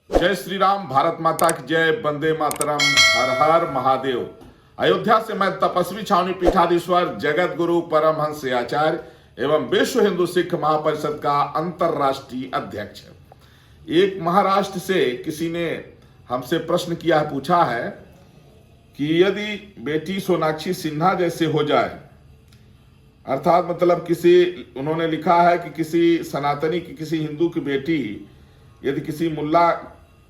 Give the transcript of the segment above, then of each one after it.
जय श्री राम, भारत माता की जय, वंदे मातरम, हर हर महादेव। अयोध्या से मैं तपस्वी छावनी पीठाधीश्वर जगत गुरु परमहंस आचार्य एवं विश्व हिंदू सिख महापरिषद का अंतरराष्ट्रीय अध्यक्ष। एक महाराष्ट्र से किसी ने हमसे प्रश्न किया है, पूछा है कि यदि बेटी सोनाक्षी सिन्हा जैसे हो जाए, अर्थात मतलब उन्होंने लिखा है कि किसी सनातनी की, किसी हिंदू की बेटी यदि किसी मुल्ला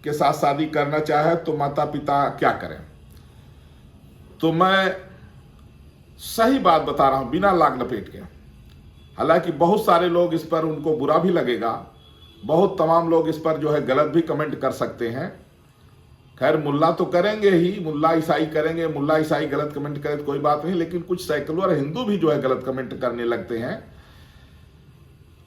के साथ शादी करना चाहे तो माता पिता क्या करें। तो मैं सही बात बता रहा हूं, बिना लाग लपेट के। हालांकि बहुत सारे लोग इस पर, उनको बुरा भी लगेगा, बहुत तमाम लोग इस पर जो है गलत भी कमेंट कर सकते हैं। खैर, मुल्ला तो करेंगे ही, मुल्ला ईसाई करेंगे, मुल्ला ईसाई गलत कमेंट करे तो कोई बात नहीं, लेकिन कुछ सेकुलर हिंदू भी जो है गलत कमेंट करने लगते हैं।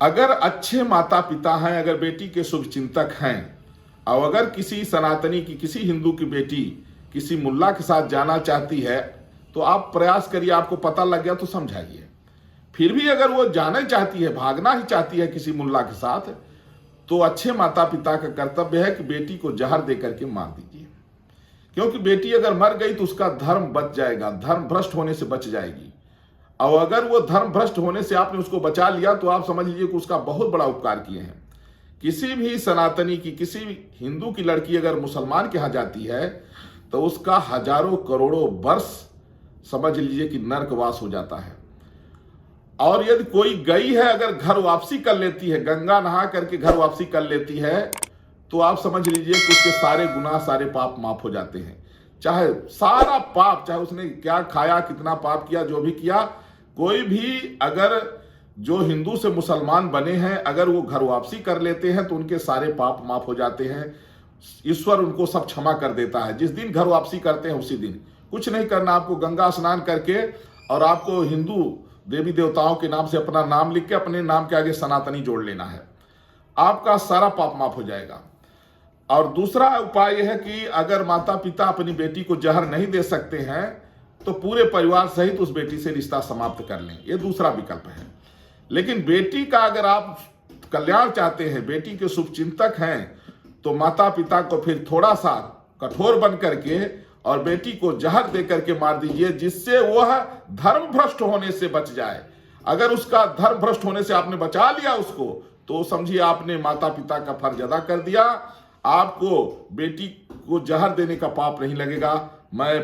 अगर अच्छे माता पिता हैं, अगर बेटी के शुभ चिंतक हैं, और अगर किसी सनातनी की, किसी हिंदू की बेटी किसी मुल्ला के साथ जाना चाहती है तो आप प्रयास करिए, आपको पता लग गया तो समझाइए। फिर भी अगर वो जाना चाहती है, भागना ही चाहती है किसी मुल्ला के साथ, तो अच्छे माता पिता का कर्तव्य है कि बेटी को जहर दे करके मार दीजिए। क्योंकि बेटी अगर मर गई तो उसका धर्म बच जाएगा, धर्म भ्रष्ट होने से बच जाएगी। और अगर वो धर्म भ्रष्ट होने से आपने उसको बचा लिया तो आप समझ लीजिए कि उसका बहुत बड़ा उपकार किए हैं। किसी भी सनातनी की, किसी भी हिंदू की लड़की अगर मुसलमान के यहां जाती है तो उसका हजारों करोड़ों वर्ष समझ लीजिए कि नरकवास हो जाता है। और यदि कोई गई है, अगर घर वापसी कर लेती है, गंगा नहा करके घर वापसी कर लेती है, तो आप समझ लीजिए कि उसके सारे गुनाह, सारे पाप माफ हो जाते हैं। चाहे सारा पाप, चाहे उसने क्या खाया, कितना पाप किया, जो भी किया, कोई भी अगर जो हिंदू से मुसलमान बने हैं, अगर वो घर वापसी कर लेते हैं तो उनके सारे पाप माफ हो जाते हैं। ईश्वर उनको सब क्षमा कर देता है। जिस दिन घर वापसी करते हैं उसी दिन कुछ नहीं करना, आपको गंगा स्नान करके और आपको हिंदू देवी देवताओं के नाम से अपना नाम लिख के अपने नाम के आगे सनातनी जोड़ लेना है, आपका सारा पाप माफ हो जाएगा। और दूसरा उपाय यह है कि अगर माता पिता अपनी बेटी को जहर नहीं दे सकते हैं तो पूरे परिवार सहित उस बेटी से रिश्ता समाप्त कर लें, यह दूसरा विकल्प है। लेकिन बेटी का अगर आप कल्याण चाहते हैं, बेटी के शुभ चिंतक हैं, तो माता पिता को फिर थोड़ा सा कठोर बन करके और बेटी को जहर दे करके मार दीजिए, जिससे वह धर्म भ्रष्ट होने से बच जाए। अगर उसका धर्म भ्रष्ट होने से आपने बचा लिया उसको, तो समझिए आपने माता पिता का फर्ज अदा कर दिया। आपको बेटी को जहर देने का पाप नहीं लगेगा। मैं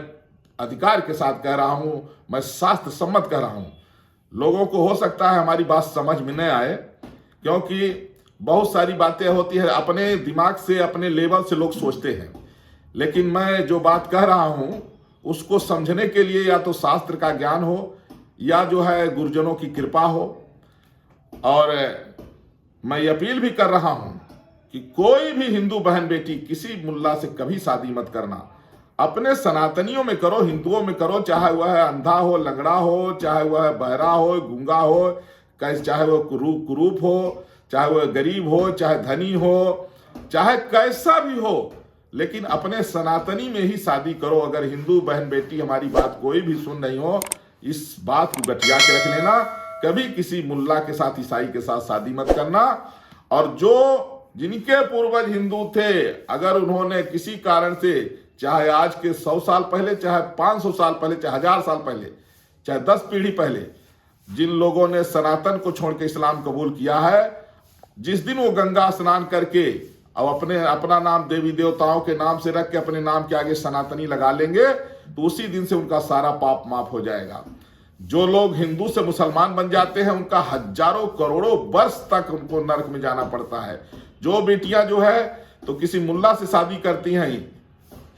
अधिकार के साथ कह रहा हूं, मैं शास्त्र सम्मत कह रहा हूं। लोगों को हो सकता है हमारी बात समझ में न आए, क्योंकि बहुत सारी बातें होती है, अपने दिमाग से, अपने लेवल से लोग सोचते हैं। लेकिन मैं जो बात कह रहा हूं उसको समझने के लिए या तो शास्त्र का ज्ञान हो या जो है गुरुजनों की कृपा हो। और मैं ये अपील भी कर रहा हूं कि कोई भी हिंदू बहन बेटी किसी मुल्ला से कभी शादी मत करना। अपने सनातनियों में करो, हिंदुओं में करो, चाहे वह अंधा हो, लंगड़ा हो, चाहे वह बहरा हो, गूंगा हो, चाहे वह कुरूप हो, चाहे वह गरीब हो, चाहे धनी हो, चाहे कैसा भी हो, लेकिन अपने सनातनी में ही शादी करो। अगर हिंदू बहन बेटी हमारी बात कोई भी सुन रही हो, इस बात को गठिया के रख लेना, कभी किसी मुल्ला के साथ, ईसाई के साथ शादी मत करना। और जो जिनके पूर्वज हिंदू थे, अगर उन्होंने किसी कारण से, चाहे आज के 100 साल पहले, चाहे 500 साल पहले, चाहे 1000 साल पहले, चाहे 10 पीढ़ी पहले, जिन लोगों ने सनातन को छोड़ के इस्लाम कबूल किया है, जिस दिन वो गंगा स्नान करके और अपना नाम देवी देवताओं के नाम से रख के अपने नाम के आगे सनातनी लगा लेंगे, तो उसी दिन से उनका सारा पाप माफ हो जाएगा। जो लोग हिंदू से मुसलमान बन जाते हैं, उनका हजारों करोड़ों वर्ष तक उनको नरक में जाना पड़ता है। जो बेटियां जो है तो किसी मुल्ला से शादी करती हैं,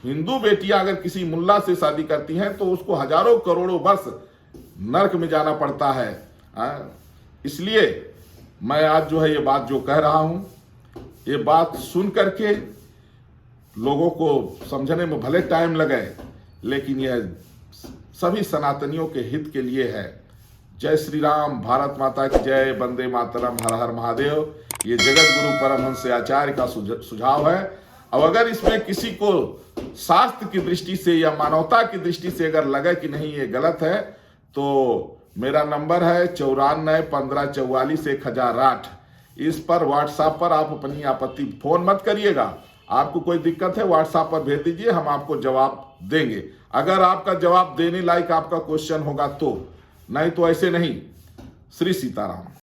हिंदू बेटियां अगर किसी मुल्ला से शादी करती हैं तो उसको हजारों करोड़ों वर्ष नरक में जाना पड़ता है। इसलिए मैं आज जो है ये बात जो कह रहा हूं, ये बात सुन करके लोगों को समझने में भले टाइम लगे, लेकिन यह सभी सनातनियों के हित के लिए है। जय श्री राम, भारत माता की जय, वंदे मातरम, हर हर महादेव। ये जगत गुरु परमहंस आचार्य का सुझाव है। और अगर इसमें किसी को शास्त्र की दृष्टि से या मानवता की दृष्टि से अगर लगे कि नहीं ये गलत है, तो मेरा नंबर है 94 15 44 1008। इस पर व्हाट्सएप पर आप अपनी आपत्ति फोन मत करिएगा, आपको कोई दिक्कत है व्हाट्सएप पर भेज दीजिए, हम आपको जवाब देंगे, अगर आपका जवाब देने लायक आपका क्वेश्चन होगा तो, नहीं तो ऐसे नहीं। श्री सीताराम।